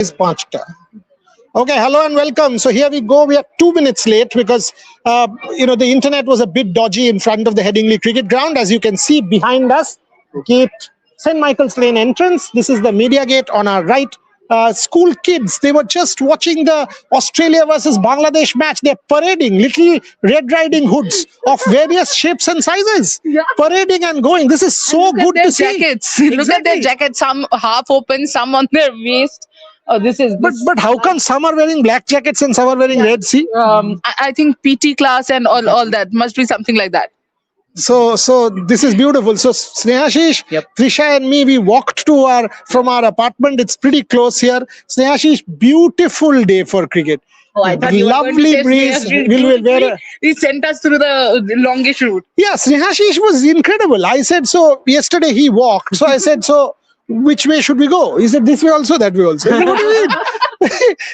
is Panchta. Okay, hello and welcome. So here we go. We are 2 minutes late because the internet was a bit dodgy in front of the Headingley Cricket Ground. As you can see behind us, gate St. Michael's Lane entrance. This is the media gate on our right. School kids, they were just watching the Australia versus Bangladesh match. They're parading little Red Riding Hoods of various shapes and sizes, parading and going. This is so good to see. Jackets. Look at their jackets, some half open, some on their waist. Oh, this is. But how come some are wearing black jackets and some are wearing red? See, I think PT class and all that must be something like that. So this is beautiful. So Snehashish, Trisha and me, we walked from our apartment. It's pretty close here. Snehashish, beautiful day for cricket. Oh, I thought you were going to Lovely say breeze. He sent us through the longish route. Yeah, Snehashish was incredible. I said, so yesterday he walked. So I said, so which way should we go? He said, this way also, that way also. I said, what do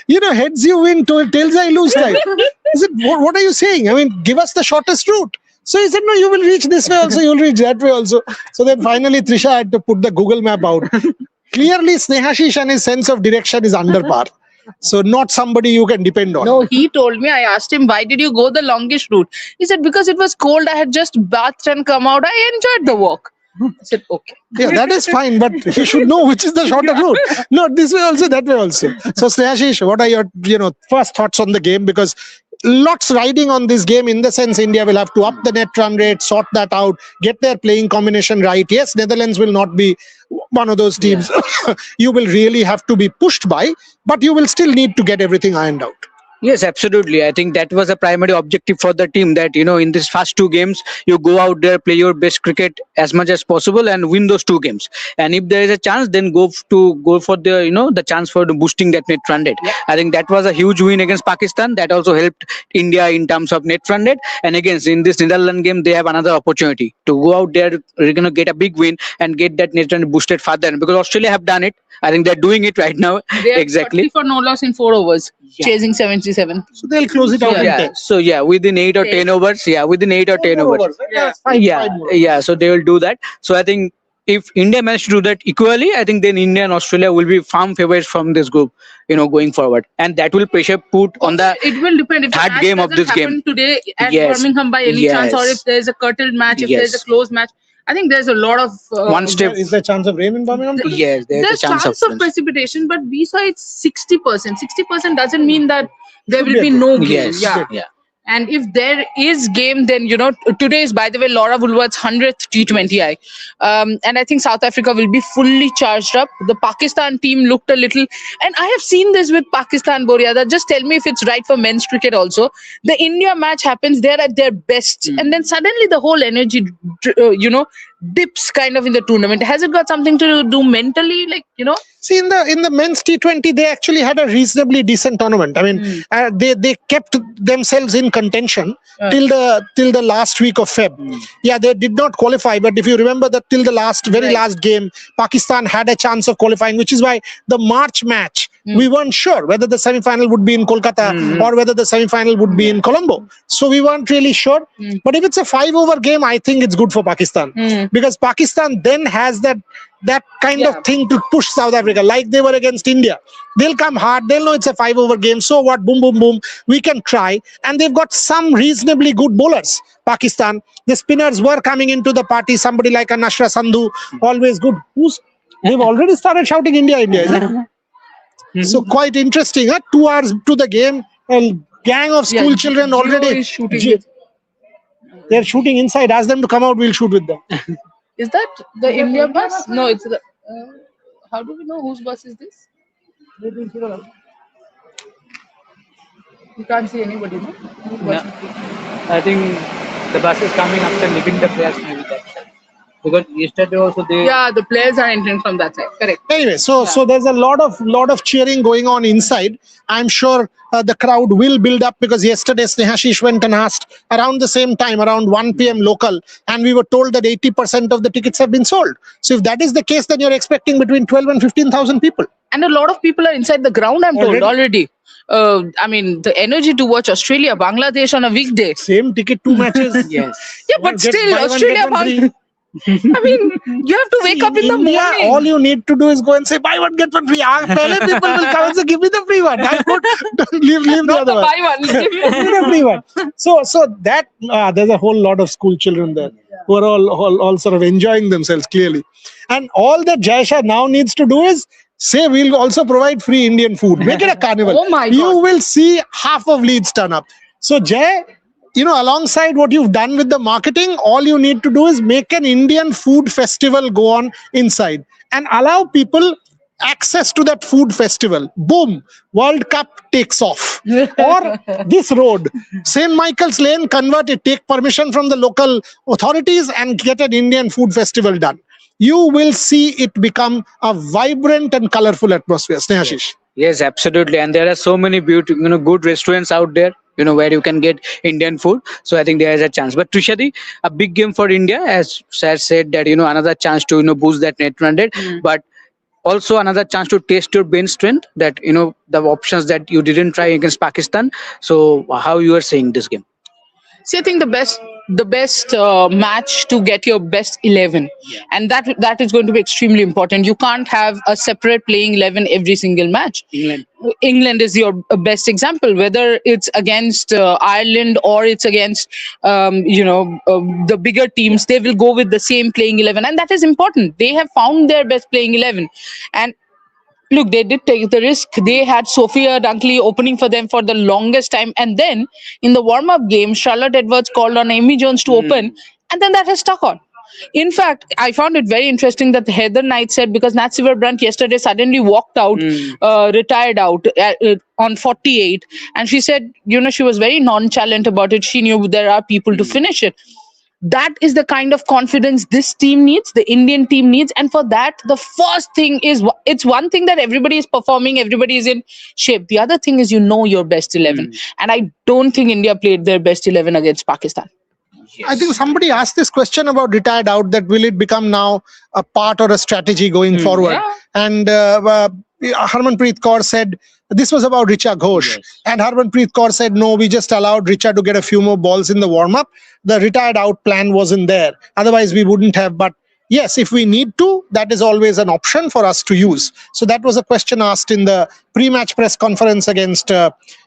you mean? Heads you win, tails I lose time. I said, what are you saying? I mean, give us the shortest route. So he said, no, you will reach this way also, you will reach that way also. So then finally Trisha had to put the Google map out. Clearly, Snehashish and his sense of direction is under par. So not somebody you can depend on. No, he told me, I asked him, why did you go the longish route? He said, because it was cold, I had just bathed and come out. I enjoyed the walk. I said, okay. Yeah, that is fine, but he should know which is the shorter route. Not this way also, that way also. So Snehashish, what are your first thoughts on the game? Because lots riding on this game, in the sense India will have to up the net run rate, sort that out, get their playing combination right. Yes, Netherlands will not be one of those teams you will really have to be pushed by, but you will still need to get everything ironed out. Yes, absolutely. I think that was a primary objective for the team, that, in these first two games, you go out there, play your best cricket as much as possible and win those two games. And if there is a chance, then go for the chance for boosting that net run rate. Yeah. I think that was a huge win against Pakistan. That also helped India in terms of net run rate. And again, in this Netherlands game, they have another opportunity to go out there, get a big win and get that net run rate boosted further. Because Australia have done it. I think they're doing it right now. They exactly. 30 for no loss in 4 overs, chasing 77. So they'll close it out in 10. So within 8 or 10 overs. Yeah, within 8 or 10 overs. So they will do that. So I think if India managed to do that equally, I think then India and Australia will be firm favorites from this group, going forward. And that will pressure put on the it will depend if the third match game of this game today at Birmingham by any chance, or if there's a curtailed match, if there's a close match. I think there's a lot of one step. Is there a chance of rain in Birmingham? Yes, there's a chance of precipitation, but we saw it's 60%. 60% doesn't mean that there will be no game. Yeah. And if there is game, then today is, by the way, Laura Woolworth's 100th T20I, and I think South Africa will be fully charged up. The Pakistan team looked a little, and I have seen this with Pakistan, Boryada. Just tell me if it's right for men's cricket also. The India match happens, they're at their best, and then suddenly the whole energy, dips kind of in the tournament. Has it got something to do mentally, See, in the men's T20, they actually had a reasonably decent tournament. I mean, they kept themselves in contention till the last week of Feb. Yeah, they did not qualify, but if you remember that till the very last game, Pakistan had a chance of qualifying, which is why the March match, we weren't sure whether the semi-final would be in Kolkata or whether the semi-final would be in Colombo. So we weren't really sure. But if it's a 5-over game, I think it's good for Pakistan, because Pakistan then has that kind of thing to push South Africa, like they were against India. They'll come hard. They'll know it's a 5-over game. So what? Boom, boom, boom. We can try. And they've got some reasonably good bowlers, Pakistan. The spinners were coming into the party. Somebody like a Nashra Sandhu, always good. They've already started shouting India, India, isn't it? So quite interesting. 2 hours to the game, and gang of school children already. They're shooting inside. Ask them to come out. We'll shoot with them. Is that the India bus? No, it's the. How do we know whose bus is this? You can't see anybody, no? No. I think the bus is coming after leaving the players maybe that side. Because yesterday also the players are entering from that side. Correct. Anyway, so there's a lot of cheering going on inside. I'm sure the crowd will build up, because yesterday Snehashish went and asked around the same time, around 1 p.m. local, and we were told that 80% of the tickets have been sold. So if that is the case, then you're expecting between 12 and 15,000 people. And a lot of people are inside the ground, I'm told already. I mean, the energy to watch Australia, Bangladesh on a weekday. Same ticket, 2 matches. Yes. Yeah, but still, Australia, I mean, you have to wake up in the India, morning. all you need to do is go and say, buy one, get one free. People will come and say, give me the free one. I don't leave the Not other the one. buy one. Give me the free one. So that there's a whole lot of school children there who are all sort of enjoying themselves clearly. And all that Jaisha now needs to do is say, we'll also provide free Indian food. Make it a carnival. Oh my You God. will see half of Leeds turn up. So Jay, alongside what you've done with the marketing, all you need to do is make an Indian food festival go on inside and allow people access to that food festival. Boom, World Cup takes off. Or this road, St. Michael's Lane, convert it, take permission from the local authorities and get an Indian food festival done. You will see it become a vibrant and colorful atmosphere. Snehashish. Yes, absolutely. And there are so many beautiful, good restaurants out there, where you can get Indian food. So I think there is a chance. But Trishadi, a big game for India, as Sir said, that, another chance to, boost that net 100. But also another chance to test your bench strength, that, the options that you didn't try against Pakistan. So how you are seeing this game? See, I think the best match to get your best 11, and that is going to be extremely important. You can't have a separate playing 11 every single match. England is your best example, whether it's against Ireland or it's against the bigger teams. They will go with the same playing 11, and that is important. They have found their best playing 11, and look, they did take the risk. They had Sophia Dunkley opening for them for the longest time. And then in the warm-up game, Charlotte Edwards called on Amy Jones to open. And then that has stuck on. In fact, I found it very interesting that Heather Knight said, because Nat Silverbrandt yesterday suddenly walked out, retired out on 48. And she said, she was very nonchalant about it. She knew there are people to finish it. That is the kind of confidence this team needs, the Indian team needs. And for that, the first thing is, it's one thing that everybody is performing, everybody is in shape. The other thing is, your best 11. And I don't think India played their best 11 against Pakistan. I think somebody asked this question about retired out, that will it become now a part or a strategy going forward? Yeah. And Harmanpreet Kaur said, this was about Richa Ghosh. Yes. And Harmanpreet Kaur said, no, we just allowed Richa to get a few more balls in the warm-up. The retired out plan wasn't there. Otherwise, we wouldn't have. But yes, if we need to, that is always an option for us to use. So that was a question asked in the pre-match press conference against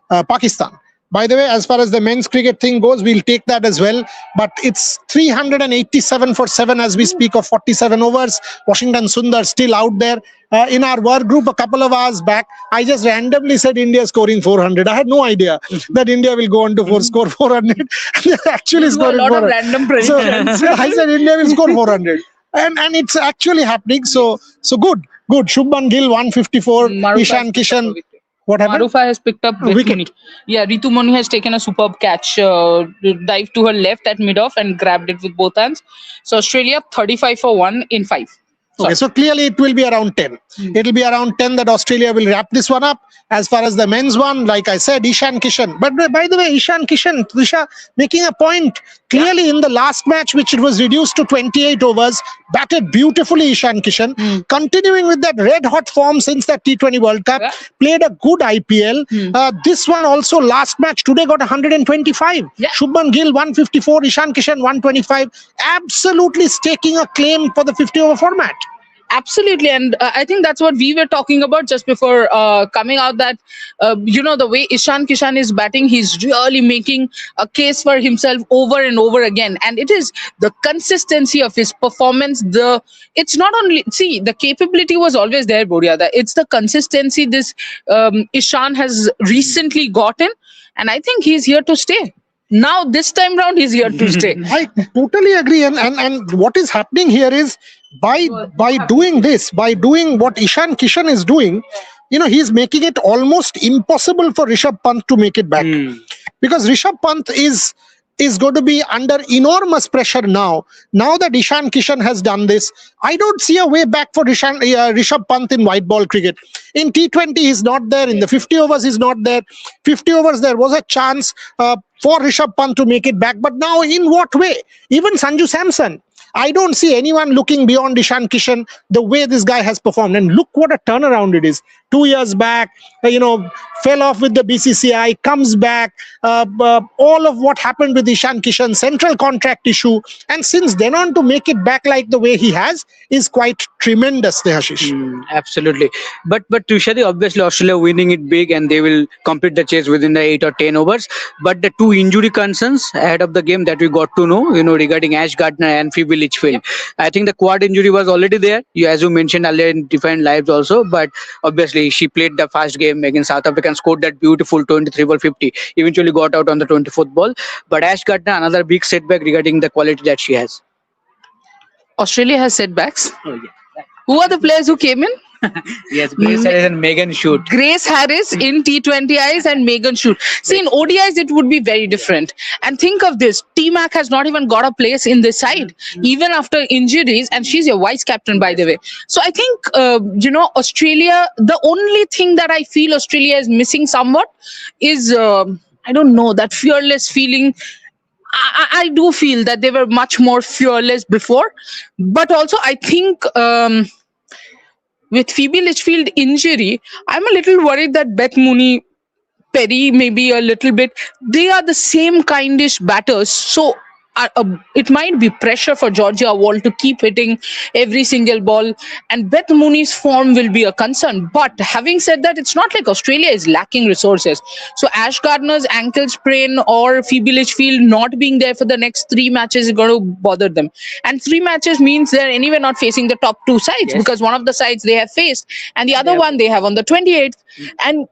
Pakistan. By the way, as far as the men's cricket thing goes, we'll take that as well. But it's 387 for 7 as we speak of 47 overs. Washington Sundar still out there. In our work group a couple of hours back, I just randomly said India scoring 400. I had no idea that India will go on to score 400. They're actually scoring 400. A lot of random predictions. So I said India will score 400. And it's actually happening. So good. Shubman Gill 154. Ishan Kishan. What happened? Marufa has picked up wicket. Yeah, Ritu Moni has taken a superb catch, dived to her left at mid-off and grabbed it with both hands. So Australia 35 for 1 in 5. Okay, so clearly it will be around 10. It will be around 10 that Australia will wrap this one up. As far as the men's one, like I said, Ishan Kishan. But by the way, Ishan Kishan, Trisha, making a point, clearly in the last match, which it was reduced to 28 overs, batted beautifully Ishan Kishan, continuing with that red-hot form since that T20 World Cup, played a good IPL. This one also, last match, today got 125. Shubman Gill 154, Ishan Kishan 125. Absolutely staking a claim for the 50-over format. Absolutely. And I think that's what we were talking about just before coming out, that, the way Ishan Kishan is batting, he's really making a case for himself over and over again. And it is the consistency of his performance. It's not only, the capability was always there, Boria. It's the consistency this Ishan has recently gotten. And I think he's here to stay. Now, this time round, he's here to stay. I totally agree. And what is happening here is, by doing this, by doing what Ishan Kishan is doing, he's making it almost impossible for Rishabh Pant to make it back. Because Rishabh Pant is going to be under enormous pressure now. Now that Ishan Kishan has done this, I don't see a way back for Rishabh Pant in white ball cricket. In T20, he's not there. In the 50 overs, he's not there. 50 overs, there was a chance for Rishabh Pant to make it back. But now, in what way? Even Sanju Samson. I don't see anyone looking beyond Ishan Kishan the way this guy has performed. And look what a turnaround it is. 2 years back, fell off with the BCCI, comes back, all of what happened with Ishan Kishan, central contract issue, and since then on to make it back like the way he has is quite tremendous, Dehashish. Absolutely. But Tushadi, obviously Australia winning it big and they will complete the chase within the 8 or 10 overs. But the two injury concerns ahead of the game that we got to know, regarding Ash Gardner and Phoebe Litchfield. Yep. I think the quad injury was already there, as you mentioned earlier in different lives also. But obviously she played the first game against South Africa and scored that beautiful 23 ball 50. Eventually got out on the 24th ball. But Ash Gardner, another big setback regarding the quality that she has. Australia has setbacks. Oh, yeah. Who are the players who came in? Yes, Grace Harris and Megan Shoot. Grace Harris in T20Is and Megan Shoot. See, in ODIs, it would be very different. And think of this. T-Mac has not even got a place in this side, even after injuries. And she's your vice captain, by the way. So I think, Australia, the only thing that I feel Australia is missing somewhat is, I don't know, that fearless feeling. I do feel that they were much more fearless before. But also, I think... with Phoebe Litchfield injury, I'm a little worried that Beth Mooney, Perry, maybe a little bit, they are the same kindish batters. So it might be pressure for Georgia Wall to keep hitting every single ball. And Beth Mooney's form will be a concern. But having said that, it's not like Australia is lacking resources. So Ash Gardner's ankle sprain or Phoebe Litchfield not being there for the next 3 matches is going to bother them. And 3 matches means they're anyway not facing the top 2 sides, because one of the sides they have faced and the other one they have on the 28th. And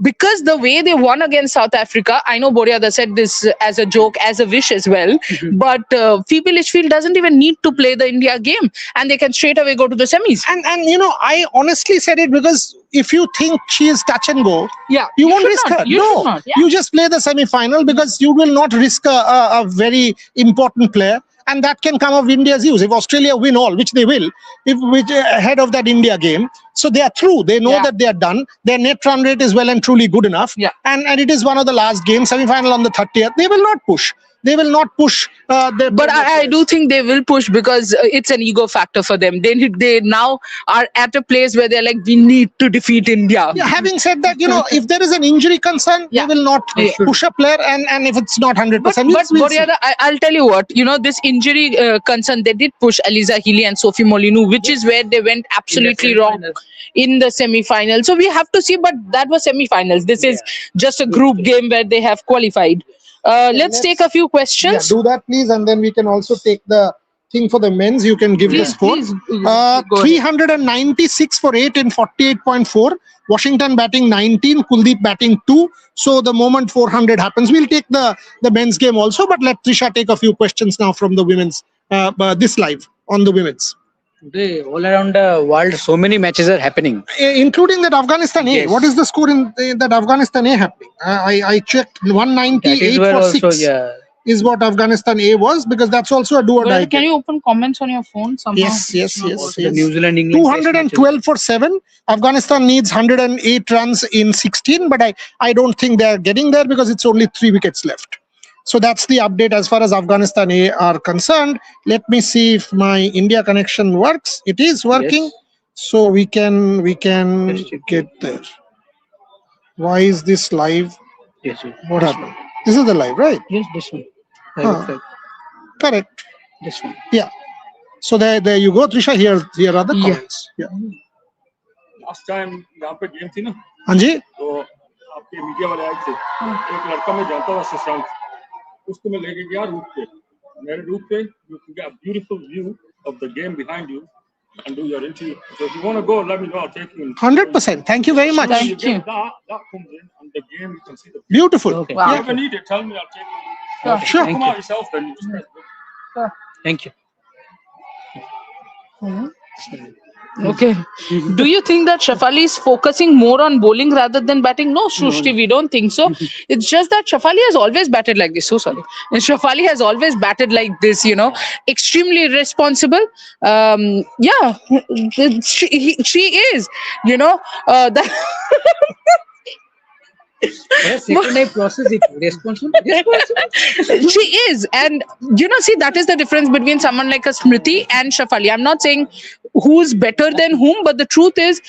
because the way they won against South Africa, I know Boryada said this as a joke, as a wish as well, but Phoebe Litchfield doesn't even need to play the India game and they can straight away go to the semis. And I honestly said it because if you think she is touch and go, you won't risk her. No, you just play the semi-final because you will not risk a very important player. And that can come of India's use. If Australia win all, which they will, which ahead of that India game, so they are through. They know that they are done. Their net run rate is well and truly good enough. And it is one of the last games, semi-final on the 30th. They will not push. They will not push. But I do think they will push because it's an ego factor for them. They now are at a place where they're like, we need to defeat India. Yeah, having said that, if there is an injury concern, they will not push a player. And if it's not 100%. But Boryada, I'll tell you what, this injury concern, they did push Aliza Healy and Sophie Molyneux, which is where they went absolutely wrong in the semi-final. So we have to see, but that was semi-finals. This is just a group game where they have qualified. Let's take a few questions. Yeah, do that, please. And then we can also take the thing for the men's. You can give the score. 396 for 8 in 48.4. Washington batting 19. Kuldeep batting 2. So the moment 400 happens, we'll take the men's game also. But let Trisha take a few questions now from the women's, this live on the women's. Today, all around the world, so many matches are happening. Including that Afghanistan A. What is the score in that Afghanistan A happening? I checked 198 for 6 also, is what Afghanistan A was, because that's also a do or die. Can you open comments on your phone somehow? Yes. The New Zealand, England 212 for 7. Afghanistan needs 108 runs in 16, but I don't think they're getting there because it's only 3 wickets left. So that's the update as far as Afghanistan A are concerned. Let me see if my India connection works. It is working. So we can get there. Why is this live? What happened? This is the live, right? Yes, this one. Correct. This one. Yeah. So there you go, Trisha. Here are the comments. Yeah. Last time यहाँ पे game थी ना? हाँ जी. तो आपके media वाले आए थे. एक लड़का मैं जानता था शशांक. उसको मैं लेके गया रूट पे. मेरे रूट पे you can get a beautiful view of the game behind you and do your interview. So if you want to go, let me know. I'll take you. 100%. Thank you very much. Thank you. That comes in and the game you can see the. Beautiful. Okay. Wow. If you ever need it, tell me. I'll take you. Sure. Come out yourself then. You just press. Thank you. Okay. Do you think that Shafali is focusing more on bowling rather than batting? No, Srushti, we don't think so. It's just that Shafali has always batted like this. So sorry. And Shafali has always batted like this, extremely responsible. She is, that. Second I process it. Responsible. She is. And, see, that is the difference between someone like a Smriti and Shafali. I'm not saying who's better than whom, but the truth is,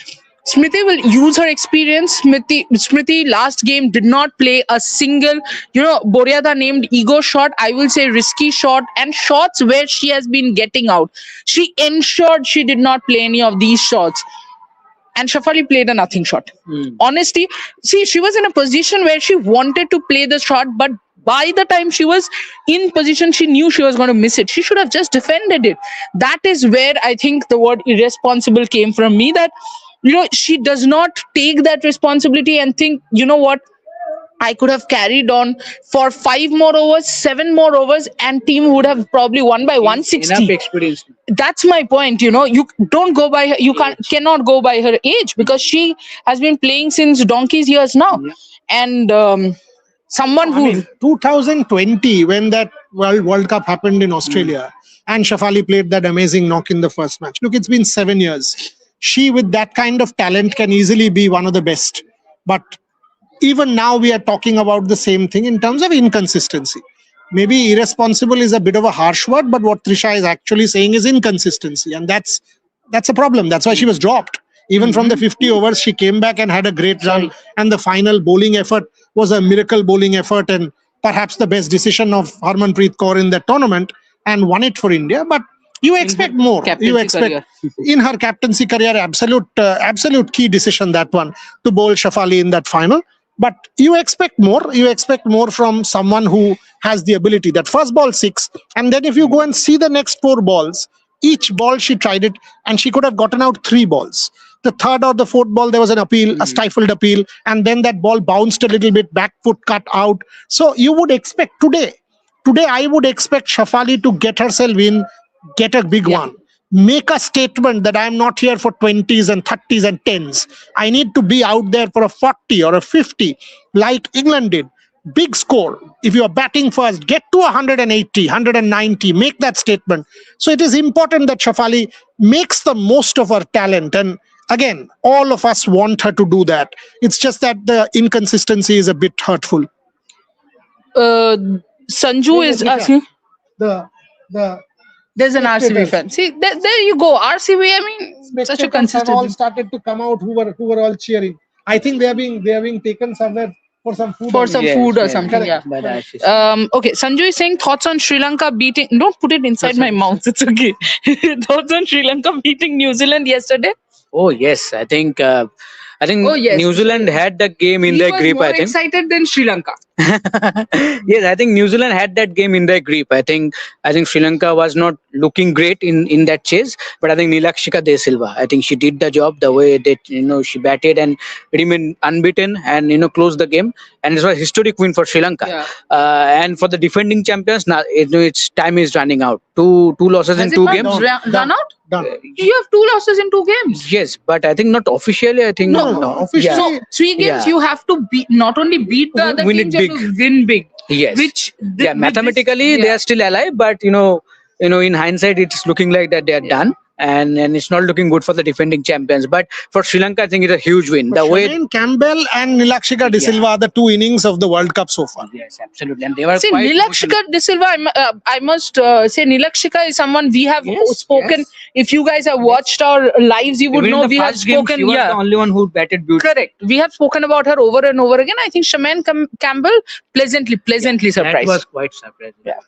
Smriti will use her experience. Smriti last game did not play a single, Boryada named ego shot. I will say risky shot and shots where she has been getting out. She ensured she did not play any of these shots. And Shafali played a nothing shot. Honestly, see, she was in a position where she wanted to play the shot, but by the time she was in position, she knew she was going to miss it. She should have just defended it. That is where I think the word irresponsible came from me, that she does not take that responsibility and think, you know what, I could have carried on for 5 more overs, 7 more overs, and team would have probably won by 160. Enough experience. That's my point. You don't go by her, cannot go by her age, because she has been playing since donkey's years now. And someone I who mean, 2020, when that World Cup happened in Australia, and Shafali played that amazing knock in the first match. Look, it's been 7 years. She, with that kind of talent, can easily be one of the best. But even now, we are talking about the same thing in terms of inconsistency. Maybe irresponsible is a bit of a harsh word, but what Trisha is actually saying is inconsistency. And that's a problem. That's why she was dropped. Even from the 50 overs, she came back and had a great run. And the final bowling effort was a miracle bowling effort, and perhaps the best decision of Harmanpreet Kaur in that tournament, and won it for India. But you expect more. You expect in her captaincy career, absolute key decision, that one, to bowl Shafali in that final. But you expect more. You expect more from someone who has the ability. That first ball 6, and then if you go and see the next 4 balls, each ball she tried it, and she could have gotten out 3 balls. The third or the fourth ball, there was an appeal, a stifled appeal, and then that ball bounced a little bit, back foot cut out. So you would expect today, I would expect Shafali to get herself in, get a big one. Make a statement that I'm not here for 20s and 30s and 10s. I need to be out there for a 40 or a 50, like England did. Big score. If you are batting first, get to 180, 190, make that statement. So it is important that Shafali makes the most of her talent. And again, all of us want her to do that. It's just that the inconsistency is a bit hurtful. Sanju is asking. There's an RCB fan. See, there you go. RCB, I mean, such a consistent. Have all started to come out who were all cheering. I think they are being taken somewhere for some food. For some food or something, yeah. Okay, Sanju is saying thoughts on Sri Lanka beating. Don't put it inside my mouth. It's okay. Thoughts on Sri Lanka beating New Zealand yesterday? Oh yes, I think New Zealand had the game in their grip. I think excited than Sri Lanka. Yes, I think New Zealand had that game in their grip. I think Sri Lanka was not looking great in that chase, but I think Nilakshika De Silva, I think she did the job the way that she batted and remained unbeaten and closed the game, and it was a historic win for Sri Lanka. And for the defending champions, now its time is running out. Two losses in 2 games. Run out? Done. You have 2 losses in 2 games. Yes, but I think not officially. I think no. Officially, so 3 games you have to not only beat the other teams, you have to win big. Yes. Which mathematically they are still alive, but in hindsight it's looking like that they are done. And it's not looking good for the defending champions. But for Sri Lanka, I think it's a huge win. The way Campbell and Nilakshika De Silva are the 2 innings of the World Cup so far. Yes, absolutely. And they were quite Nilakshika De Silva, I must say Nilakshika is someone we have spoken. Yes. If you guys have watched our lives, you would know we have spoken. She was the only one who batted beautifully. Correct. We have spoken about her over and over again. I think Shaman Campbell pleasantly surprised. That was quite surprising. Yeah.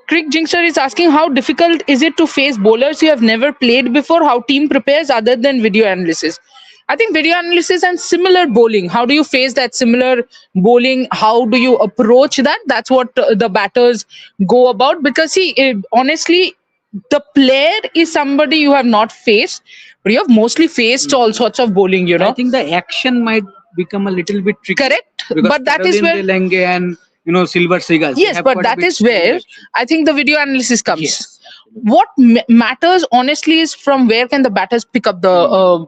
Crick Jinkster is asking, how difficult is it to face bowlers you have never played before? How team prepares other than video analysis? I think video analysis and similar bowling. How do you face that similar bowling? How do you approach that? That's what the batters go about. Because see, honestly, the player is somebody you have not faced, but you have mostly faced all sorts of bowling. I think the action might become a little bit tricky. Correct, but that is where and Silver Seagulls. Yes, but that is where I think the video analysis comes. Yes. What matters honestly is from where can the batters pick up the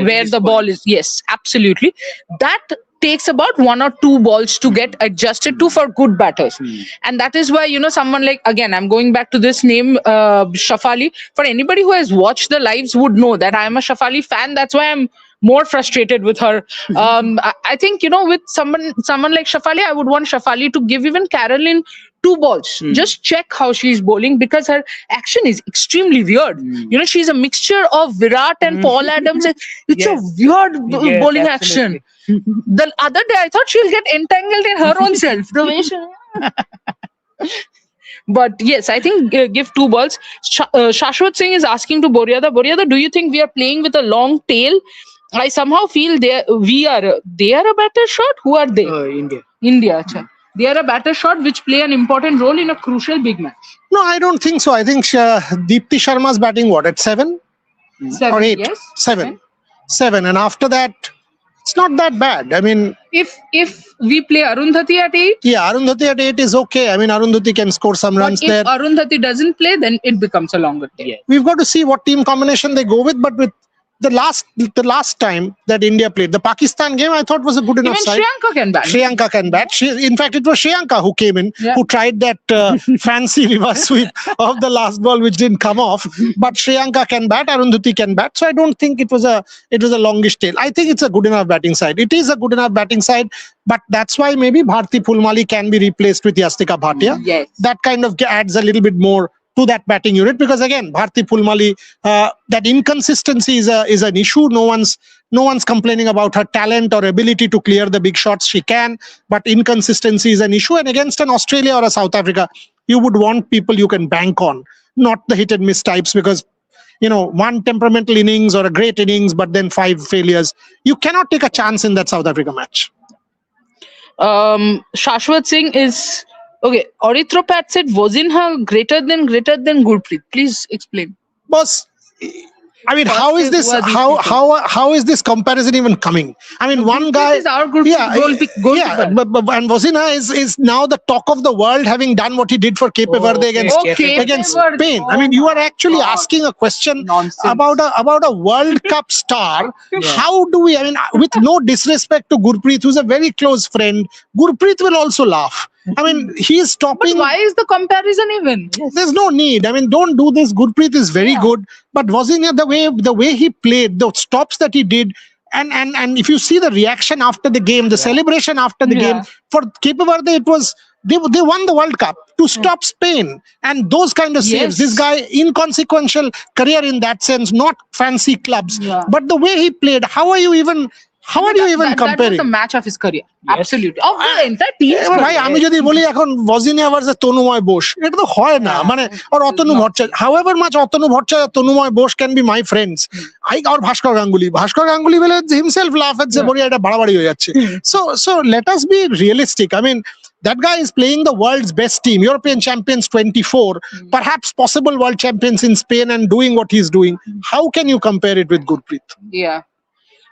where the ball is. Yes, absolutely. That takes about 1 or 2 balls to get adjusted to for good batters. And that is why someone like, again, I'm going back to this name, Shafali. For anybody who has watched the lives would know that I am a Shafali fan. That's why I'm more frustrated with her. I think with someone like Shafali, I would want Shafali to give even Carolyn 2 balls. Just check how she's bowling because her action is extremely weird. You know, she's a mixture of Virat and Paul Adams. It's a weird bowling action. The other day, I thought she'll get entangled in her own self. The way she... But yes, I think give 2 balls. Shashwat Singh is asking to Boryada. Boryada, do you think we are playing with a long tail? I somehow feel they are a batter shot. Who are they? India. Achha. They are a batter shot which play an important role in a crucial big match. No, I don't think so. I think Deepti Sharma's batting what at 7? 7 or 8? Yes. 7, and after that, it's not that bad. I mean, if we play Arundhati at 8, Arundhati at 8 is okay. I mean, Arundhati can score some runs if there. Arundhati doesn't play, then it becomes a longer tail. We've got to see what team combination they go with, but with the last time that India played, the Pakistan game, I thought was a good enough Even side. Shriyanka can bat. In fact, it was Shriyanka who came in, who tried that fancy reverse sweep of the last ball, which didn't come off. But Shriyanka can bat, Arundhati can bat. So I don't think it was a longish tail. I think it's a good enough batting side. It is a good enough batting side, but that's why maybe Bharti Phulmali can be replaced with Yastika Bhatia. Yes. That kind of adds a little bit more to that batting unit, because again, Bharti Phulmali, that inconsistency is an issue. No one's complaining about her talent or ability to clear the big shots. She can, but inconsistency is an issue. And against an Australia or a South Africa, you would want people you can bank on, not the hit and miss types, because one temperamental innings or a great innings, but then 5 failures. You cannot take a chance in that South Africa match. Shashwat Singh is... Okay, Aurithropat said Vozinha greater than Gurpreet. Please explain. Boss, I mean, how is this comparison even coming? I mean, one guy is our goalkeeper. And Vozinha is now the talk of the world, having done what he did for Cape Verde against Spain. I mean, you are actually asking a question about a World Cup star. How do we? I mean, with no disrespect to Gurpreet, who's a very close friend, Gurpreet will also laugh. I mean, he's stopping. But why is the comparison even? There's no need. I mean, don't do this. Gurpreet is very good, but Vozinha, the way he played, the stops that he did, and if you see the reaction after the game, the celebration after the game for Cape Verde, it was they won the World Cup to stop Spain, and those kind of saves. This guy, inconsequential career in that sense, not fancy clubs, but the way he played. How are you even comparing? That was the match of his career. Yes. Absolutely. Of the entire team. ভাই আমি যদি বলি এখন Vozinha versus Tanmoy Bose, এটা তো হয় না, মানে or Atanu Bhattacharya, however much Atanu Bhattacharya, Tanmoy Bose can be my friends, or Bhaskar Ganguly will himself laugh and say বড়িয়া এটা বাড়াবাড়ি হয়ে যাচ্ছে. So let us be realistic. I mean, that guy is playing the world's best team, European champions 24, perhaps possible world champions in Spain, and doing what he's doing. How can you compare it with Gurpreet? Yeah.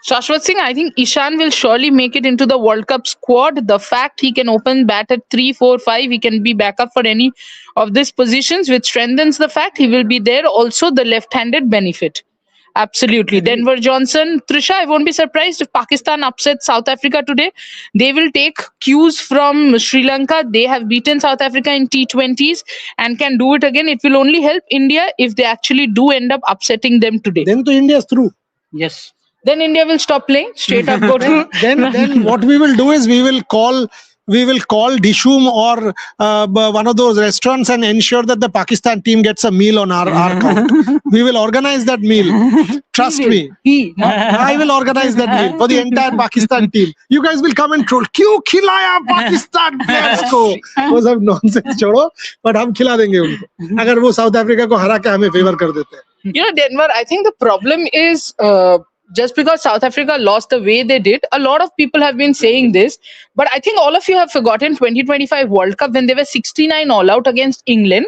Shashwat Singh, I think Ishan will surely make it into the World Cup squad. The fact he can open bat at 3, 4, 5, he can be backup for any of these positions, which strengthens the fact he will be there. Also, the left-handed benefit. Absolutely. Denver Johnson, Trisha, I won't be surprised if Pakistan upsets South Africa today. They will take cues from Sri Lanka. They have beaten South Africa in T20s and can do it again. It will only help India if they actually do end up upsetting them today. Then to India's through. Yes. Then India will stop playing, straight up go to... then what we will do is we will call Dishoom or one of those restaurants and ensure that the Pakistan team gets a meal on our account. We will organize that meal. Trust me. I will organize that meal for the entire Pakistan team. You guys will come and troll. Kyun khilaya Pakistan players ko? वो सब nonsense छोड़ो, but हम खिला देंगे उनको. अगर वो South Africa को हरा के हमें favor कर देते हैं. You know, Denver, I think the problem is... just because South Africa lost the way they did, a lot of people have been saying this, but I think all of you have forgotten 2025 World Cup when they were 69 all out against England,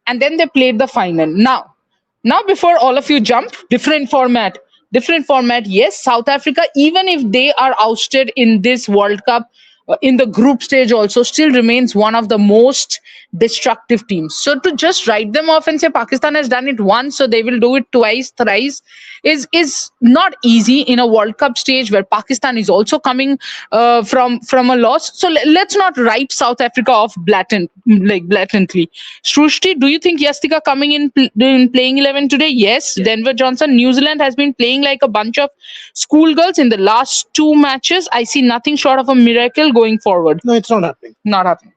and then they played the final. Now before all of you jump, different format. Yes, South Africa, even if they are ousted in this World Cup, in the group stage also, still remains one of the most destructive teams. So to just write them off and say Pakistan has done it once, so they will do it twice, thrice, is not easy in a World Cup stage where Pakistan is also coming from a loss. So let's not write South Africa off blatantly. Srushti, do you think Yastika coming in playing 11 today? Yes. Denver Johnson, New Zealand has been playing like a bunch of schoolgirls in the last 2 matches. I see nothing short of a miracle going forward. No, it's not happening. Not happening.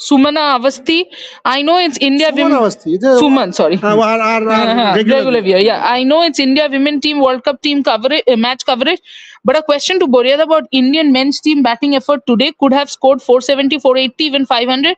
Sumana Avasti. I know it's India Suman women. Avasti. Suman, sorry. Our regular Viewer. Yeah, I know it's India women team World Cup team coverage, match coverage. But a question to Boryada about Indian men's team batting effort today could have scored 470, 480, even 500.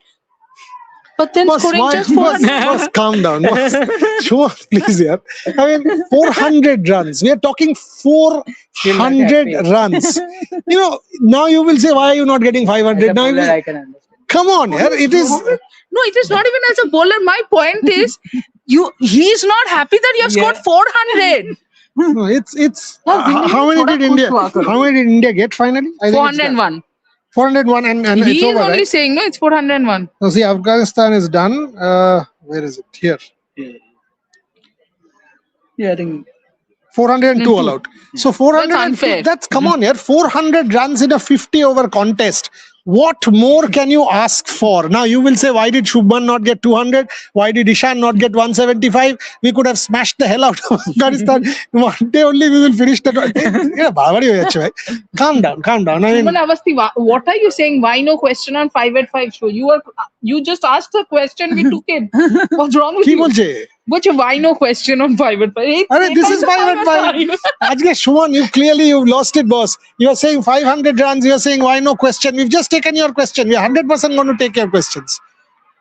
But then scoring just 400. Boss, calm down. Boss, please, yeah. I mean, 400 runs. We are talking 400 runs. You know, now you will say, why are you not getting 500? Now I can understand. come on, yeah. It is. No, it is not even as a bowler. My point is, he's not happy that you have scored 400. No, it's. How many did India? How many did India get finally? I think 401. 401 and He it's is over, only right? saying, no, it's 401. No, see, Afghanistan is done. Where is it? Here. Yeah, I think 402 all out. So 400. That's unfair. That's come on here. 400 runs in a 50-over contest. What more can you ask for? Now you will say, why did Shubman not get 200? Why did Ishan not get 175? We could have smashed the hell out of Afghanistan. One day only we will finish the. Calm down, calm down. I mean, Suman Avasti, what are you saying? Why no question on 5 at 5 show? You just asked the question, we took it. What's wrong with you? But why no question on 5 at 5? Hey, this is 5 at 5. Ajay, Shuman, you've lost it, boss. You are saying 500 runs. You are saying why no question. We've just taken your question. We are 100% going to take your questions.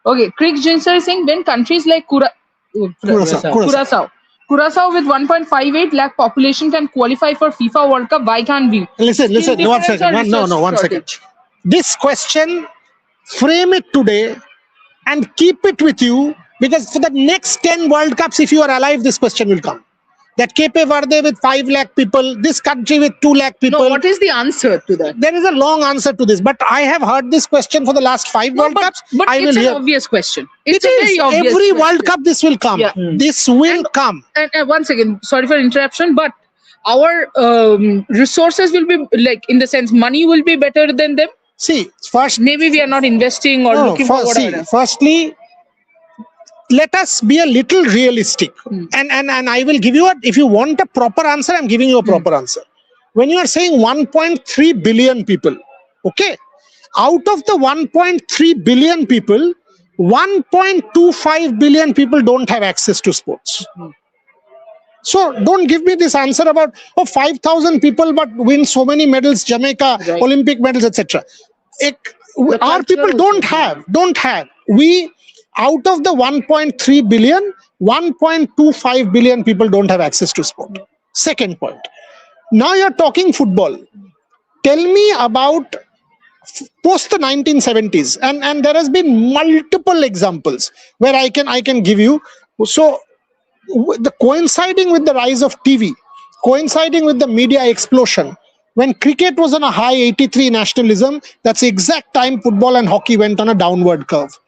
Okay, Craig Jinser is saying when countries like Curaçao with 1.58 lakh population can qualify for FIFA World Cup, why can't we? Listen, 1 second. One second. This question, frame it today and keep it with you, because for the next 10 World Cups, if you are alive, this question will come. That Cape Verde with 5 lakh people, this country with 2 lakh people. No, what is the answer to that? There is a long answer to this, but I have heard this question for the last 5 World Cups. But I it's will an hear. obvious question. It It's a very is. obvious Every question. World Cup, this will come. Yeah. This will come. And 1 second, sorry for interruption, but our resources will be, like, in the sense, money will be better than them. See, first, Maybe we are not investing or looking for whatever. Firstly, let us be a little realistic. And I will give you if you want a proper answer, I'm giving you a proper answer. When you are saying 1.3 billion people, okay, out of the 1.3 billion people, 1.25 billion people don't have access to sports. So don't give me this answer about 5,000 people but win so many medals, Jamaica, Right. Olympic medals, etc. Our people don't have. We, out of the 1.3 billion, 1.25 billion people don't have access to sport. Second point. Now you're talking football. Tell me about post the 1970s, and there has been multiple examples where I can give you. So the coinciding with the rise of TV, coinciding with the media explosion, when cricket was on a high 83 nationalism, that's the exact time football and hockey went on a downward curve.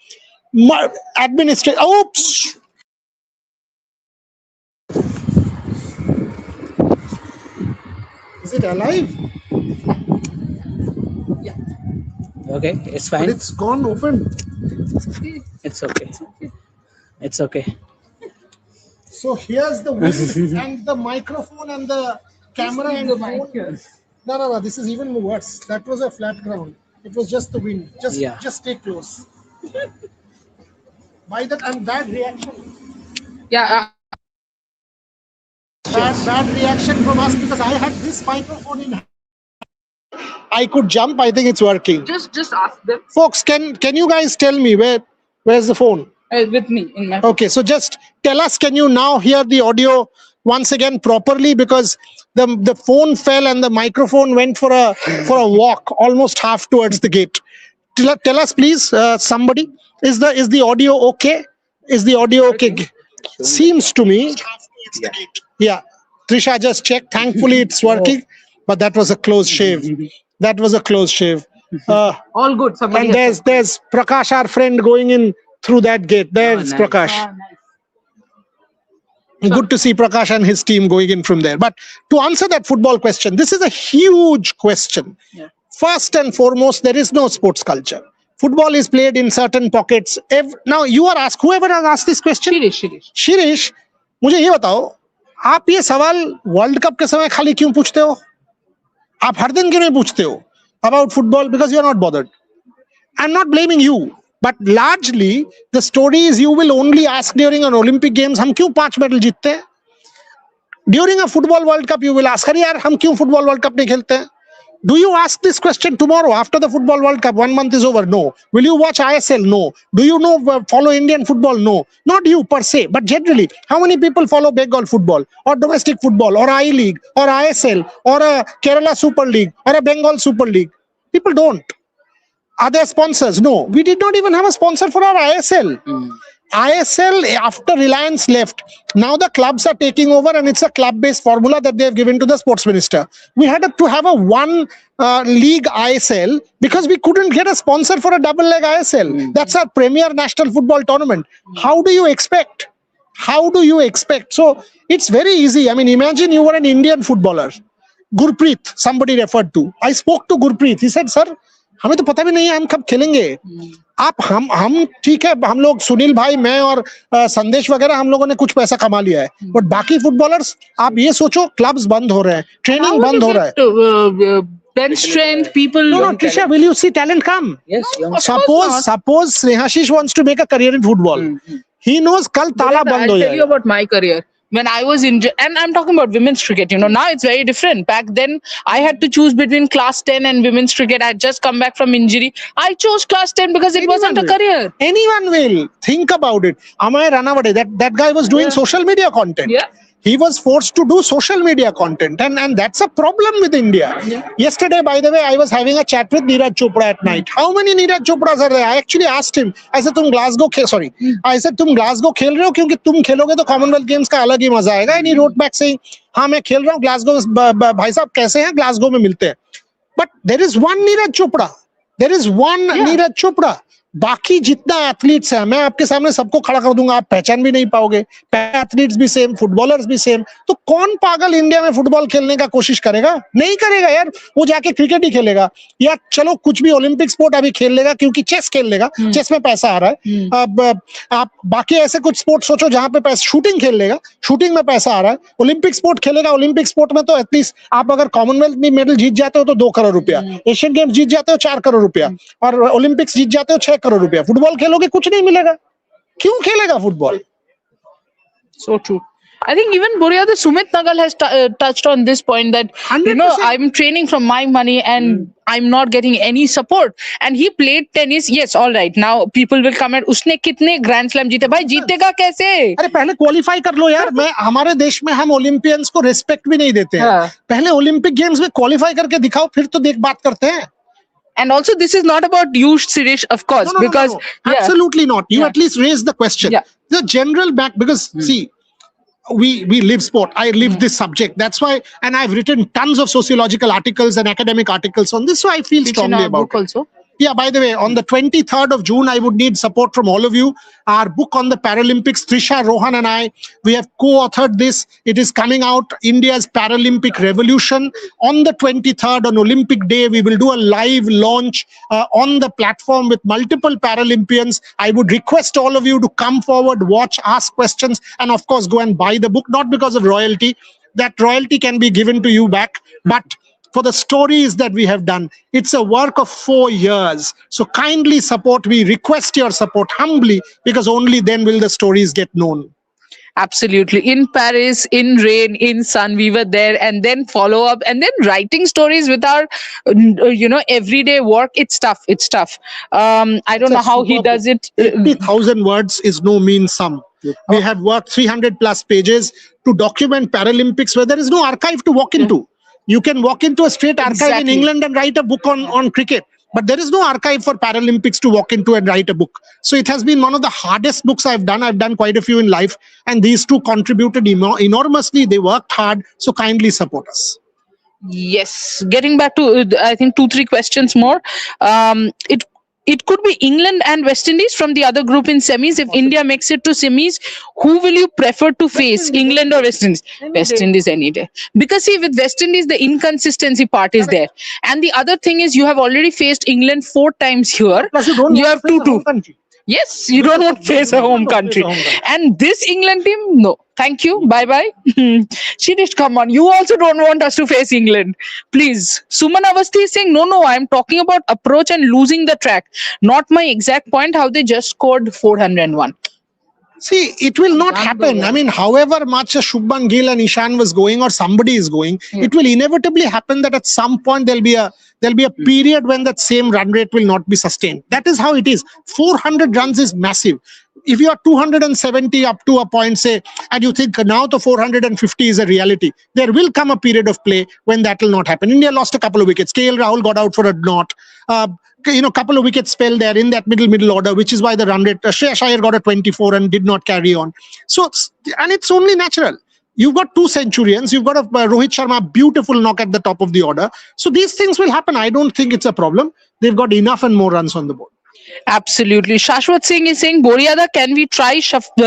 Oops. Is it alive? Yeah. okay, it's fine. But it's gone open. It's okay. It's okay. So here's the wind and the microphone and the camera and the phone. No, this is even worse. That was a flat ground. It was just the wind. Just stay close. By that, and bad reaction. Yeah. Bad reaction from us, because I had this microphone in hand. I could jump. I think it's working. Just ask them. Folks, can you guys tell me where's the phone? With me in my. Okay, so just tell us, can you now hear the audio once again properly, because the phone fell and the microphone went for a walk almost half towards the gate. Tell us, please, somebody, is the audio okay? Is the audio okay? Seems to me. Yeah. Trisha just checked. Thankfully, it's working. But that was a close shave. All good. Somebody And there's Prakash, our friend, going in through that gate. There's nice. Prakash. Nice. Good to see Prakash and his team going in from there. But to answer that football question, this is a huge question. Yeah. First and foremost, there is no sports culture. Football is played in certain pockets. Now you are asked, whoever has asked this question? Shirish, मुझे ये बताओ, आप ये सवाल world cup के समय खाली क्यों पूछते हो? आप हर दिन क्यों नहीं पूछते हो about football? Because you are not bothered. I'm not blaming you. But largely, the story is you will only ask during an Olympic Games, हम क्यों 5 medal जीतते हैं? During a football World Cup, you will ask, अरे यार हम क्यों football World Cup नहीं खेलते हैं? Do you ask this question tomorrow after the football World Cup? 1 month is over. No. Will you watch ISL? No. Do you follow Indian football? No. Not you per se, but generally, how many people follow Bengal football or domestic football or I League or ISL or a Kerala Super League or a Bengal Super League? People don't. Are there sponsors? No. We did not even have a sponsor for our ISL. ISL, after Reliance left, now the clubs are taking over, and it's a club-based formula that they have given to the sports minister. We had to have a one league ISL because we couldn't get a sponsor for a double leg ISL. That's our premier national football tournament. How do you expect? How do you expect? So it's very easy. I mean, imagine you were an Indian footballer. Gurpreet, somebody referred to. I spoke to Gurpreet. He said, sir, हमें तो पता भी नहीं है हम कब खेलेंगे. आप हम ठीक है, हम लोग सुनील भाई, मैं और संदेश वगैरह, हम लोगों ने कुछ पैसा कमा लिया है, बट बाकी फुटबॉलर्स, आप ये सोचो, क्लब्स बंद हो रहे हैं, ट्रेनिंग बंद हो रहा है. Bench strength, people. No, Trisha, will you see talent come? Yes. Suppose Snehashish wants to make a career in football. He knows कल ताला बंद हो I'll tell you जाएगा. about my career. When I was injured, and I'm talking about women's cricket, now it's very different. Back then, I had to choose between class 10 and women's cricket. I had just come back from injury. I chose class 10 because it wasn't a career. Anyone will. Think about it. Amay Ranawade, that guy was doing social media content. Yeah. He was forced to do social media content, and that's a problem with India. Yeah. Yesterday, by the way, I was having a chat with Neeraj Chopra at night. How many Neeraj Chopras are there? I actually asked him. I said, तुम Glasgow खेल रहे हो क्योंकि तुम खेलोगे तो Commonwealth Games का अलग ही मजा आएगा. And he wrote back saying, हाँ मैं खेल रहा हूँ Glasgow. भाई साहब कैसे हैं? Glasgow में मिलते हैं. But there is one Neeraj Chopra. There is one Neeraj Chopra. बाकी जितना एथलीट्स है, मैं आपके सामने सबको खड़ा कर दूंगा, आप पहचान भी नहीं पाओगे. एथलीट्स भी सेम, फुटबॉलर्स भी सेम. तो कौन पागल इंडिया में फुटबॉल खेलने का कोशिश करेगा? नहीं करेगा यार. वो जाके क्रिकेट ही खेलेगा, या चलो कुछ भी ओलंपिक स्पोर्ट अभी खेल लेगा क्योंकि चेस खेल लेगा, चेस में पैसा आ रहा है. अब आप बाकी ऐसे कुछ स्पोर्ट सोचो जहां पे पैसा, शूटिंग खेल लेगा, शूटिंग में पैसा आ रहा है. ओलंपिक स्पोर्ट खेलेगा, ओलंपिक स्पोर्ट में तो एटलीस्ट आप अगर कॉमनवेल्थ में मेडल जीत जाते हो तो 2 करोड़ रुपया, एशियन गेम्स जीत जाते हो 4 करोड़ रुपया, और ओलंपिक्स जीत जाते हो 6 करोड़ रुपया. फुटबॉल खेलोगे कुछ नहीं मिलेगा. क्यों खेलेगा football? So true. I think even Boryada Sumit Nagal has touched on this point that 100%. I'm training from my money and I'm not getting any support. And he played tennis. Yes, all right. Now people will come and उसने कितने Grand Slam जीते? भाई जीतेगा कैसे? अरे पहले qualify कर लो यार. मैं हमारे देश में हम ओलंपियंस को रिस्पेक्ट भी नहीं देते हैं. पहले ओलंपिक गेम्स में क्वालिफाई करके दिखाओ, फिर तो देख बात करते हैं. And also, this is not about you, Sirish, of course, because absolutely not. You at least raise the question. Yeah. The general back, because see, we live sport. I live this subject. That's why, and I've written tons of sociological articles and academic articles on this, so I feel strongly about it. Also. Yeah, by the way, on the 23rd of June, I would need support from all of you. Our book on the Paralympics, Trisha, Rohan and I, we have co-authored this. It is coming out, India's Paralympic Revolution. On the 23rd, on Olympic Day, we will do a live launch on the platform with multiple Paralympians. I would request all of you to come forward, watch, ask questions, and of course, go and buy the book, not because of royalty. That royalty can be given to you back, but for the stories that we have done. It's a work of 4 years. So kindly support. We request your support humbly, because only then will the stories get known. Absolutely. In Paris, in rain, in sun, we were there, and then follow up, and then writing stories with our, everyday work. It's tough. It's tough. I don't know how he does it. 80,000 words is no mean sum. We have worked 300 plus pages to document Paralympics where there is no archive to walk into. You can walk into a straight archive in England and write a book on cricket, but there is no archive for Paralympics to walk into and write a book. So it has been one of the hardest books I've done. I've done quite a few in life, and these two contributed enormously. They worked hard, so kindly support us. Yes. Getting back to, I think, 2-3 questions more. It could be England and West Indies from the other group in semis. If India makes it to semis, who will you prefer to face, England or West Indies? West Indies any day. Because see, with West Indies, the inconsistency part is there. And the other thing is, you have already faced England 4 times here. Plus, you don't have 2-2. Yes, you don't want to face a home country. And this England team, no. Thank you. Bye bye. Shirish, come on. You also don't want us to face England. Please. Suman Avasthi is saying, no, I'm talking about approach and losing the track. Not my exact point, how they just scored 401. See, it will not happen. I mean, however much a Shubman Gill and Ishan was going or somebody is going, it will inevitably happen that at some point there'll be a period when that same run rate will not be sustained. That is how it is. 400 runs is massive. If you are 270 up to a point, say, and you think now the 450 is a reality, there will come a period of play when that will not happen. India lost a couple of wickets. KL Rahul got out for a knot. Couple of wickets fell there in that middle order, which is why the run rate, Shreyas Iyer got a 24 and did not carry on. So, and it's only natural. You've got 2 centurions. You've got a Rohit Sharma, beautiful knock at the top of the order. So these things will happen. I don't think it's a problem. They've got enough and more runs on the board. Absolutely. Shashwat Singh is saying, Boriada, can we try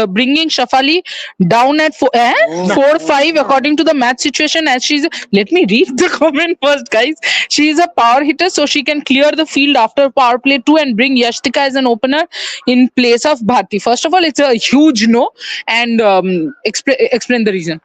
bringing Shafali down at 4-5 according to the match situation? As she's, let me read the comment first, guys. She is a power hitter, so she can clear the field after power play 2 and bring Yashtika as an opener in place of Bharti. First of all, it's a huge no, and explain the reason.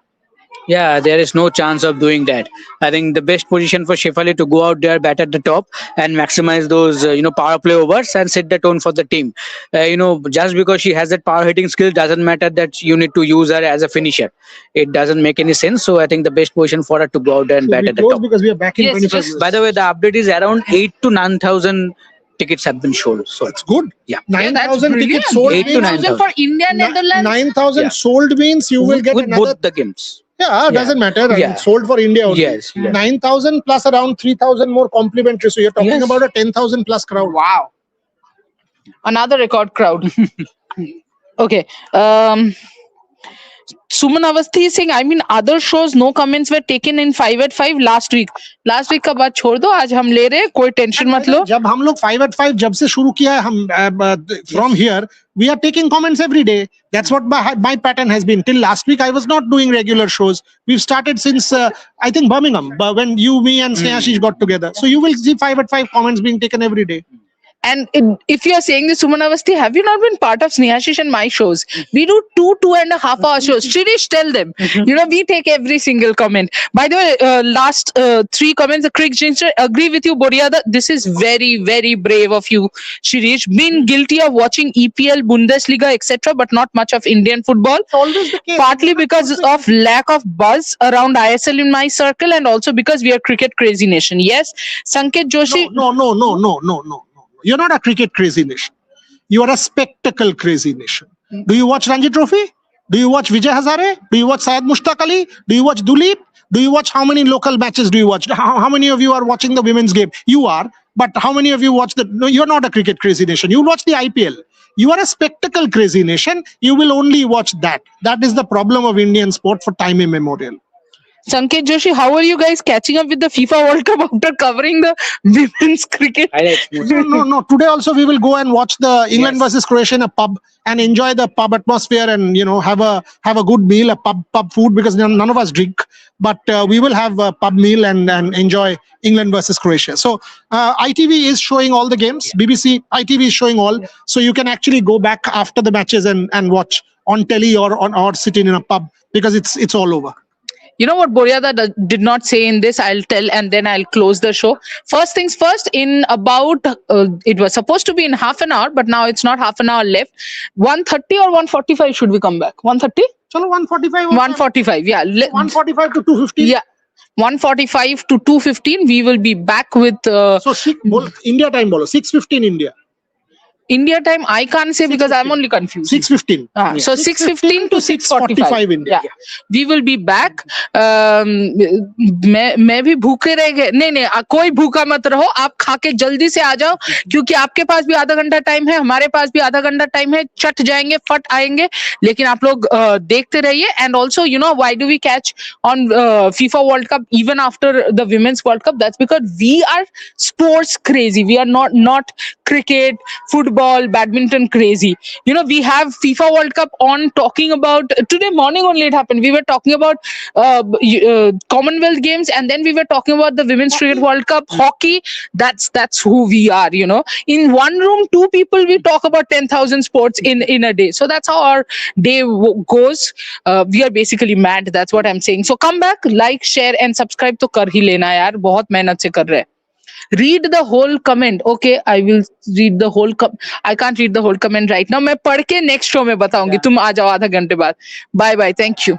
Yeah, there is no chance of doing that. I think the best position for Shefali to go out there, bat at the top, and maximize those power play overs and set the tone for the team. Just because she has that power hitting skill doesn't matter that you need to use her as a finisher. It doesn't make any sense. So I think the best position for her to go out there and bat at the top. Because we are back in 25 minutes. By the way, the update is around 8 to 9,000 tickets have been sold. So it's good. Yeah, 9,000 tickets sold. 8 to 9,000 for India, Netherlands. 9,000 sold means you will get with another both the games. Yeah, doesn't matter. It's sold for India only. Yes. 9,000 plus around 3,000 more complimentary. So you're talking about a 10,000 plus crowd. Wow. Another record crowd. Okay. Suman Avasthi is saying, I mean, other shows, no comments were taken in 5 at 5 last week. Last week का बात छोड़ दो, आज हम ले रहे, कोई tension मत लो. जब हम लोग 5 at 5 जब से शुरू किया है, हम from here we are taking comments every day. That's what my pattern has been. Till last week I was not doing regular shows. We've started since I think Birmingham, when you, me and Snehashish got together. So you will see 5 at 5 comments being taken every day. And if you are saying this, Suman Avasthi, have you not been part of Snehashish and my shows? We do 2.5 hour shows. Shirish, tell them. We take every single comment. By the way, last 3 comments, the Craig Ginger, agree with you, Boriada. This is very, very brave of you, Shirish. Been guilty of watching EPL, Bundesliga, etc., but not much of Indian football. It's always the case. Partly because of lack of buzz around ISL in my circle, and also because we are cricket crazy nation. Yes, Sanket Joshi. No. You're not a cricket crazy nation. You are a spectacle crazy nation. Do you watch Ranji Trophy? Do you watch Vijay Hazare? Do you watch Syed Mushtaq Ali? Do you watch Duleep? Do you watch how many local matches do you watch? How many of you are watching the women's game? You are. But how many of you watch No, you're not a cricket crazy nation. You watch the IPL. You are a spectacle crazy nation. You will only watch that. That is the problem of Indian sport for time immemorial. Sanket Joshi, how are you guys catching up with the FIFA World Cup after covering the women's cricket? No. Today also we will go and watch the England versus Croatia in a pub and enjoy the pub atmosphere and have a good meal, a pub food, because none of us drink. But we will have a pub meal and enjoy England versus Croatia. So ITV is showing all the games. BBC, ITV is showing all. So you can actually go back after the matches and watch on telly or sit in a pub, because it's all over. You know what Boriada did not say in this? I'll tell and then I'll close the show. First things first, in about, it was supposed to be in half an hour, but now it's not half an hour left. 1:30 or 1:45 should we come back? 1:30? Chalo, 1:45. 1:45, yeah. 1:45 to 2:15. Yeah. 1:45 to 2:15. We will be back with... So India time, bolo. 6:15 India. India time, I can't say because I'm only confused. 6:15. So 6:15 to 6:45 India. Yeah. We will be back. मैं भी भूखे रह गए नहीं कोई भूखा मत रहो, आप खा के जल्दी से आ जाओ, क्योंकि आपके पास भी आधा घंटा टाइम है, हमारे पास भी आधा घंटा टाइम है, चट जाएंगे, फट आएंगे, लेकिन आप लोग देखते रहिए. And also, why do we catch on FIFA World Cup even after the Women's World Cup? That's because we are sports crazy. We are not cricket, football, football, badminton crazy. You know, we have FIFA World Cup on, talking about today morning only it happened. We were talking about Commonwealth Games, and then we were talking about the Women's Cricket World Cup, hockey. That's who we are. You know, in one room, two people, we talk about 10,000 sports in a day. So that's how our day goes. We are basically mad. That's what I'm saying. So come back, like, share, and subscribe. तो कर ही लेना यार, बहुत मेहनत से कर रहे हैं. Read the whole comment. Okay, I will read the whole I can't read the whole comment right now. मैं पढ़ के next show में बताऊंगी. तुम आ जाओ आधा घंटे बाद. Bye bye. Thank you.